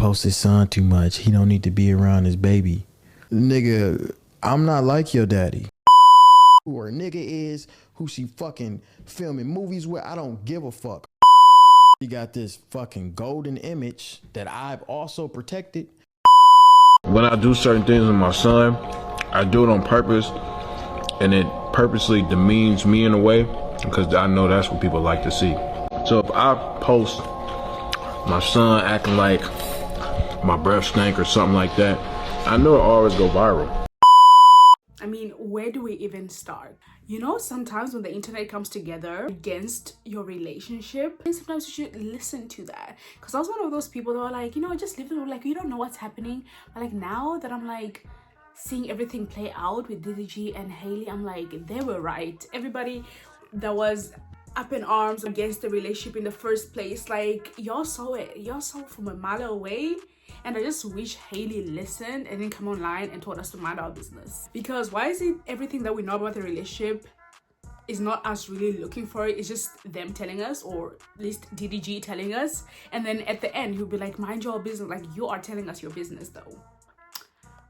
post his son too much. He don't need to be around his baby. Nigga, I'm not like your daddy. Who her nigga is, who she fucking filming movies with, I don't give a fuck. He got this fucking golden image that I've also protected. When I do certain things with my son, I do it on purpose, and it purposely demeans me in a way, because I know that's what people like to see. So if I post my son acting like my breath stank or something like that, I know it'll always go viral. I mean, where do we even start? You know, sometimes when the internet comes together against your relationship, sometimes you should listen to that. Because I was one of those people that were like, you know, just live it, like, you don't know what's happening. But like now that I'm like seeing everything play out with DDG and Halle, I'm like, they were right. Everybody that was up in arms against the relationship in the first place, like, y'all saw it. Y'all saw it from a mile away. And I just wish Halle listened and then come online and told us to mind our business. Because why is it everything that we know about the relationship is not us really looking for it? It's just them telling us, or at least DDG telling us. And then at the end, he'll be like, mind your business. Like, you are telling us your business though.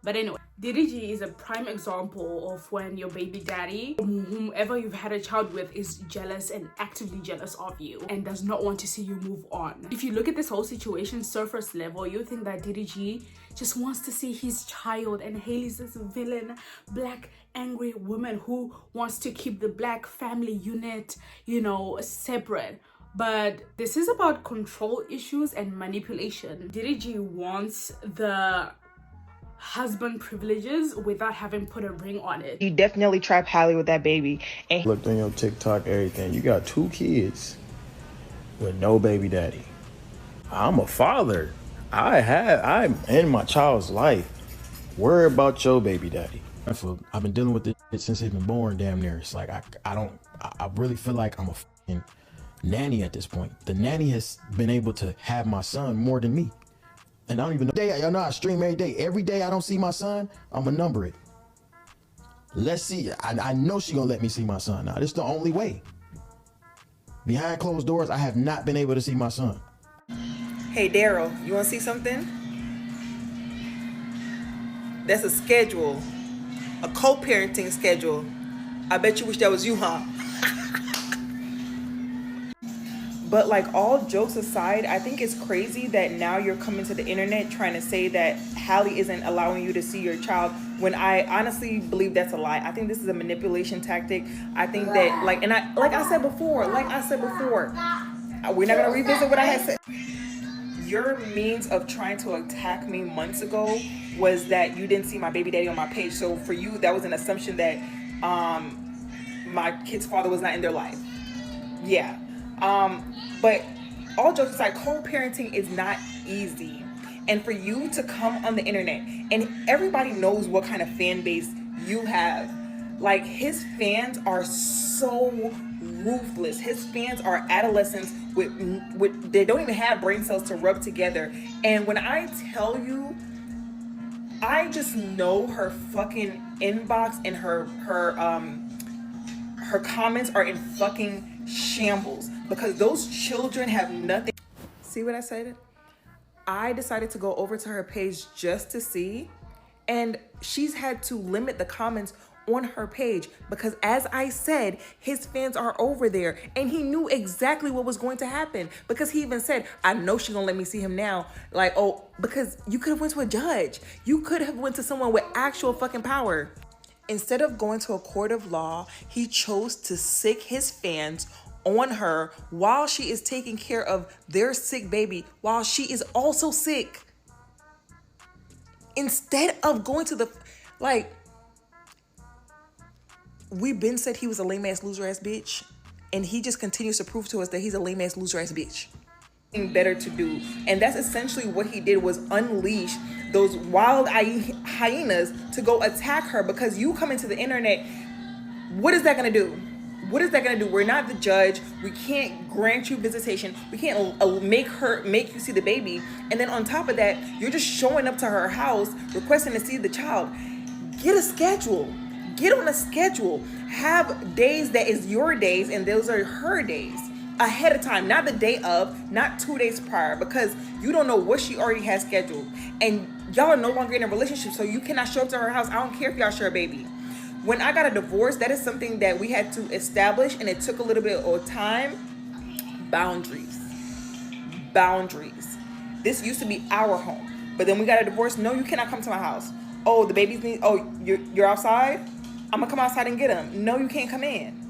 But anyway, DDG is a prime example of when your baby daddy, whomever you've had a child with, is jealous and actively jealous of you and does not want to see you move on. If you look at this whole situation surface level, you think that DDG just wants to see his child, and Haley's this villain, black, angry woman who wants to keep the black family unit, you know, separate. But this is about control issues and manipulation. DDG wants the husband privileges without having put a ring on it. You definitely trapped Halle with that baby. And Looked on your TikTok, everything. You got 2 kids with no baby daddy. I'm a father. I'm in my child's life. Worry about your baby daddy. I've been dealing with this since he's been born, damn near. It's like I really feel like I'm a fucking nanny at this point. The nanny has been able to have my son more than me. And I don't even know. Y'all know I stream every day. Every day I don't see my son, I'm gonna number it. Let's see. I know she gonna let me see my son now. This is the only way. Behind closed doors, I have not been able to see my son. Hey Daryl, you wanna see something? That's a schedule. A co-parenting schedule. I bet you wish that was you, huh? But like, all jokes aside, I think it's crazy that now you're coming to the internet trying to say that Halle isn't allowing you to see your child, when I honestly believe that's a lie. I think this is a manipulation tactic. I think that, like I said before, we're not gonna revisit what I had said. Your means of trying to attack me months ago was that you didn't see my baby daddy on my page. So for you, that was an assumption that my kid's father was not in their life. Yeah. But all jokes aside, co-parenting is not easy. And for you to come on the internet, and everybody knows what kind of fan base you have. Like, his fans are so ruthless. His fans are adolescents with they don't even have brain cells to rub together. And when I tell you, I just know her fucking inbox and her comments are in fucking shambles, because those children have nothing. See what I said? I decided to go over to her page just to see, and she's had to limit the comments on her page because, as I said, his fans are over there, and he knew exactly what was going to happen, because he even said, I know she's gonna let me see him now. Like, oh, because you could have went to a judge. You could have went to someone with actual fucking power. Instead of going to a court of law, he chose to sick his fans on her while she is taking care of their sick baby, while she is also sick. Instead of going to the, like, we've been said he was a lame ass loser ass bitch, and he just continues to prove to us that he's a lame ass loser ass bitch. Better to do, and that's essentially what he did, was unleash those wild hyenas to go attack her. Because you come into the internet, what is that gonna do? What is that gonna do? We're not the judge. We can't grant you visitation. We can't make you see the baby. And then on top of that, you're just showing up to her house requesting to see the child. Get a schedule. Get on a schedule. Have days that is your days and those are her days. ahead of time, not the day of, not 2 days prior, because you don't know what she already has scheduled. And y'all are no longer in a relationship, so you cannot show up to her house. I don't care if y'all share a baby. When I got a divorce, that is something that we had to establish, and it took a little bit of time. Boundaries. This used to be our home, but then we got a divorce. No, you cannot come to my house. Oh, the babies need, oh, you're outside? I'm gonna come outside and get them. No, you can't come in.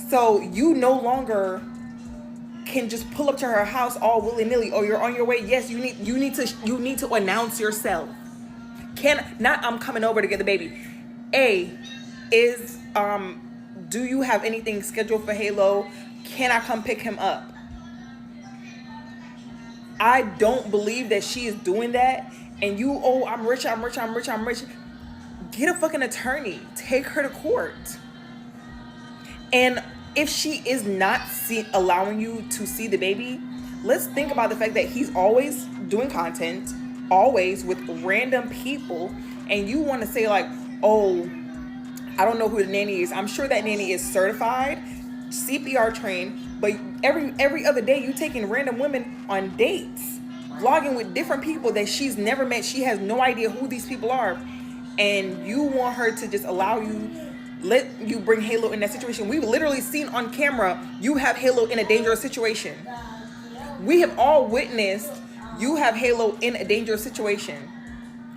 So you no longer can just pull up to her house all willy-nilly. Oh, you're on your way. Yes, you need to announce yourself. I'm coming over to get the baby. Do you have anything scheduled for Halo? Can I come pick him up? I don't believe that she is doing that. And I'm rich. Get a fucking attorney. Take her to court. And if she is not allowing you to see the baby, let's think about the fact that he's always doing content, always with random people, and you want to say like, oh, I don't know who the nanny is. I'm sure that nanny is certified, CPR trained, but every other day you taking random women on dates, vlogging with different people that she's never met. She has no idea who these people are, and you want her to just let you bring Halo in that situation. We've literally seen on camera you have Halo in a dangerous situation. We have all witnessed you have Halo in a dangerous situation,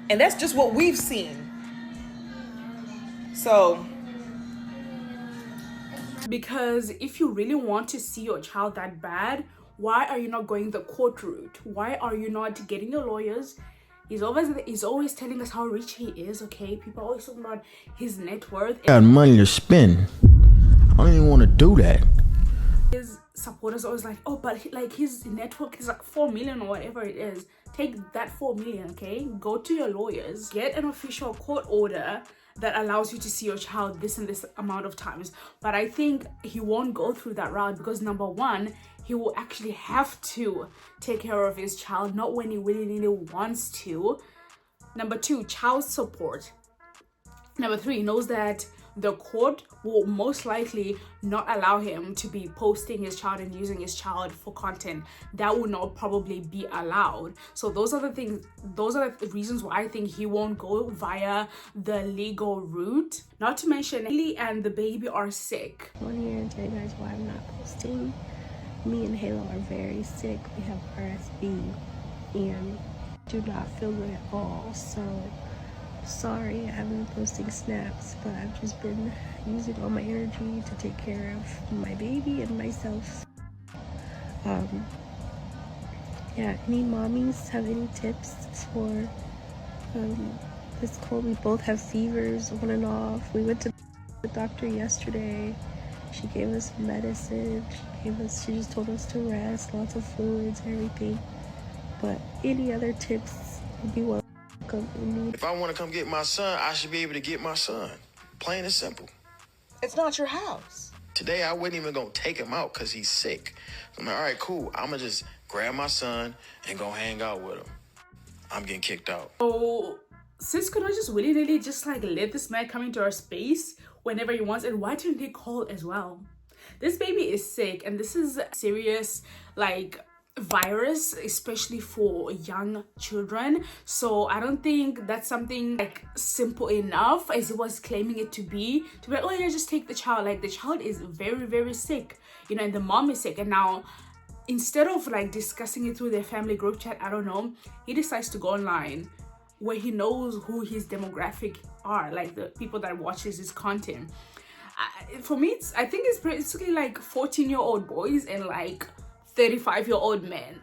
and that's just what we've seen. So, because if you really want to see your child that bad, why are you not going the court route? Why are you not getting your lawyers? He's always telling us how rich he is, okay? People are always talking about his net worth. Got money to spend. I don't even want to do that. His supporters are always like, oh, but his network is like 4 million or whatever it is. Take that 4 million, okay? Go to your lawyers, get an official court order that allows you to see your child this and this amount of times. But I think he won't go through that route because number one, he will actually have to take care of his child, not when he really wants to. Number two, child support. Number three, he knows that the court will most likely not allow him to be posting his child and using his child for content. That will not probably be allowed. So those are the reasons why I think he won't go via the legal route. Not to mention, Haley and the baby are sick. I want to hear and tell you guys why I'm not posting. Me and Halo are very sick. We have RSV and do not feel good at all. So sorry I haven't been posting snaps, but I've just been using all my energy to take care of my baby and myself. Yeah, any mommies have any tips for this cold? We both have fevers on and off. We went to the doctor yesterday. She gave us medicine. She just told us to rest, lots of fluids, everything. But any other tips would be welcome. If I want to come get my son, I should be able to get my son. Plain and simple. It's not your house. Today, I wasn't even going to take him out because he's sick. I'm like, all right, cool. I'm going to just grab my son and go hang out with him. I'm getting kicked out. So, sis could not just willy-nilly just like let this man come into our space whenever he wants. And why didn't he call as well? This baby is sick, and this is serious, like, virus, especially for young children. So I don't think that's something like simple enough as he was claiming it to be like, oh yeah, just take the child. Like, the child is very sick, you know, and the mom is sick. And now, instead of like discussing it through their family group chat, I don't know, he decides to go online where he knows who his demographic are, like the people that watches his content. For me, I think it's basically like 14-year-old boys and like 35-year-old men.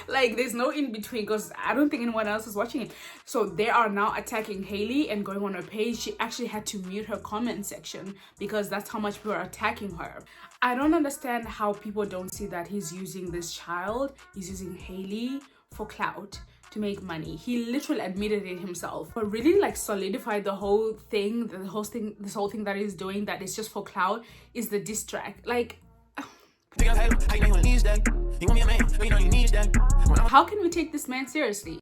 Like, there's no in between, because I don't think anyone else is watching it. So they are now attacking Haley and going on her page. She actually had to mute her comment section because that's how much people are attacking her. I don't understand how people don't see that he's using this child, he's using Haley for clout, to make money. He literally admitted it himself, but really like solidified the whole thing, this whole thing that he's doing, that is just for clout, is the diss track. Like, how can we take this man seriously?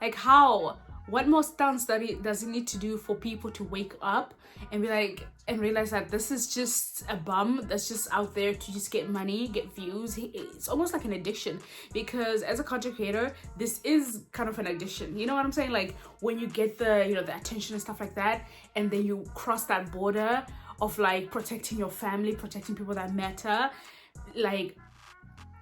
Like, how? what more down study does it need to do for people to wake up and be like, and realize that this is just a bum that's just out there to just get money, get views? It's almost like an addiction, because as a content creator, this is kind of an addiction. You know what I'm saying? Like when you get the, you know, the attention and stuff like that, and then you cross that border of like protecting your family, protecting people that matter, like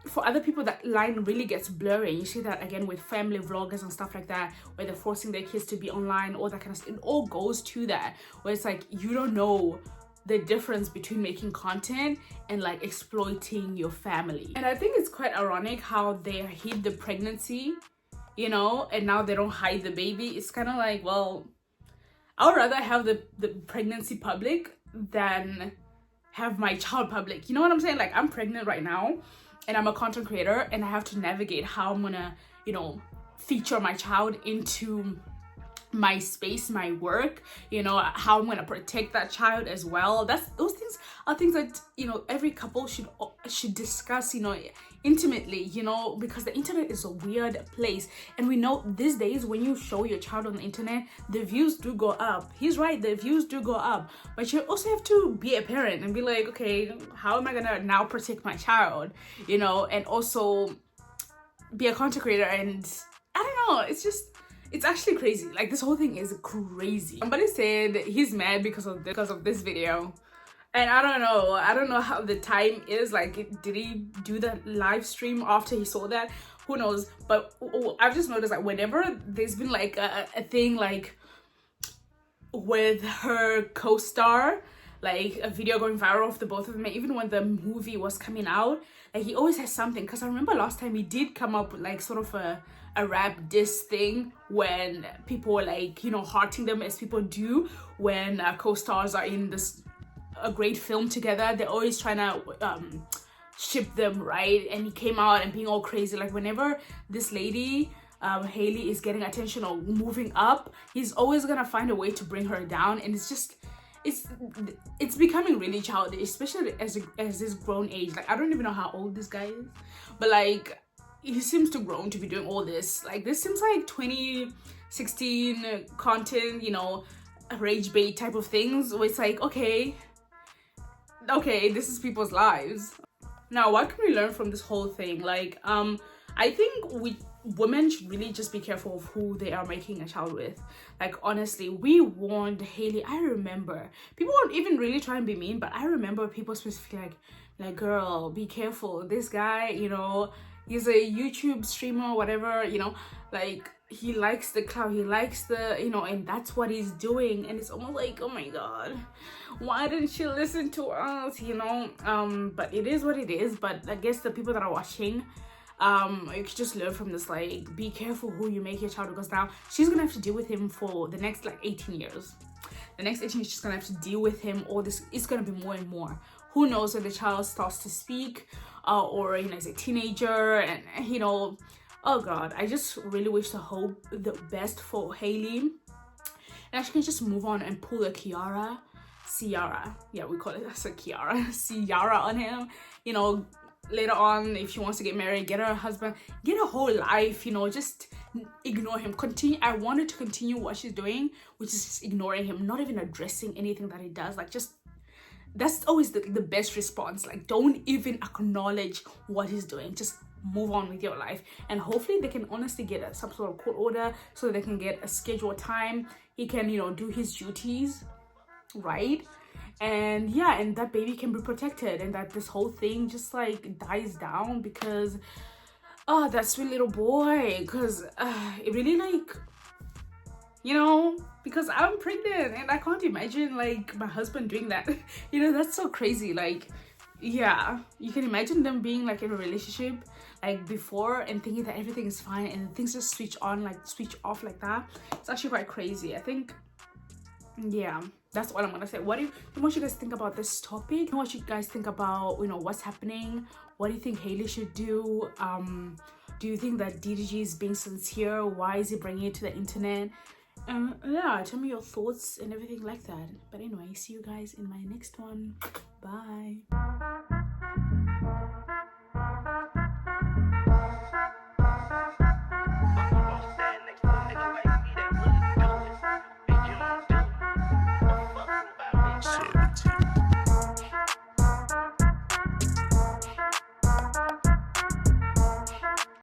for other people that line really gets blurry. You see that again with family vloggers and stuff like that, where they're forcing their kids to be online, all that kind of stuff. It all goes to that, where it's like you don't know the difference between making content and like exploiting your family. And I think it's quite ironic how they hid the pregnancy, you know, and now they don't hide the baby. It's kind of like, well, I would rather have the pregnancy public than have my child public. You know what I'm saying? Like I'm pregnant right now, and I'm a content creator, and I have to navigate how I'm gonna, you know, feature my child into my space, my work, you know, how I'm gonna protect that child as well. Those things are things that, you know, every couple should discuss, you know, intimately, you know, because the internet is a weird place, and we know these days when you show your child on the internet, the views do go up. He's right, the views do go up, but you also have to be a parent and be like, okay, how am I gonna now protect my child, you know, and also be a content creator? And I don't know, it's actually crazy. Like this whole thing is crazy. Somebody said he's mad because of this video. And I don't know how the time is. Like, did he do the live stream after he saw that? Who knows? But I've just noticed like whenever there's been like a thing like with her co-star, like a video going viral of the both of them, even when the movie was coming out, like he always has something. Because I remember last time he did come up with like sort of a rap diss thing when people were like, you know, hearting them as people do when co-stars are in a great film together. They're always trying to ship them, right? And he came out and being all crazy. Like whenever this lady Hailey is getting attention or moving up, he's always gonna find a way to bring her down. And it's just it's becoming really childish, especially as this grown age. Like I don't even know how old this guy is, but like he seems too grown to be doing all this. Like this seems like 2016 content, you know, rage bait type of things, where it's like, okay, this is people's lives. Now what can we learn from this whole thing? Like I think women should really just be careful of who they are making a child with. Like honestly, we warned Hailey. I remember people weren't even really trying to be mean, but I remember people specifically like girl, be careful, this guy, you know, he's a YouTube streamer, whatever, you know, like he likes the clout, he likes the, you know, and that's what he's doing. And it's almost like, oh my god, why didn't you listen to us, you know? But it is what it is. But I guess the people that are watching, you could just learn from this. Like, be careful who you make your child, because now she's gonna have to deal with him for the next like 18 years. The next 18 years she's gonna have to deal with him. All this, it's gonna be more and more. Who knows when the child starts to speak, or you know, as a teenager, and you know, oh god, I just really wish to hope the best for Hailey, and she can just move on and pull a Ciara, yeah, we call it as a Ciara on him, you know. Later on, if she wants to get married, get her a husband, get a whole life, you know, just ignore him. Continue. I want her to continue what she's doing, which is just ignoring him, not even addressing anything that he does. Like, just, that's always the best response. Like, don't even acknowledge what he's doing. Just move on with your life. And hopefully they can honestly get some sort of court order so they can get a scheduled time. He can, you know, do his duties, right? And yeah, and that baby can be protected, and that this whole thing just like dies down, because oh, that sweet little boy, because it really, like, you know, because I'm pregnant and I can't imagine like my husband doing that. You know, that's so crazy. Like, yeah, you can imagine them being like in a relationship like before and thinking that everything is fine, and things just switch on, like switch off like that. It's actually quite crazy. I think, yeah, that's what I'm gonna say. What you guys think about this topic? What you guys think about, you know, what's happening? What do you think Hailey should do? Do you think that DDG is being sincere? Why is he bringing it to the internet? Yeah, tell me your thoughts and everything like that. But anyway, see you guys in my next one. Bye.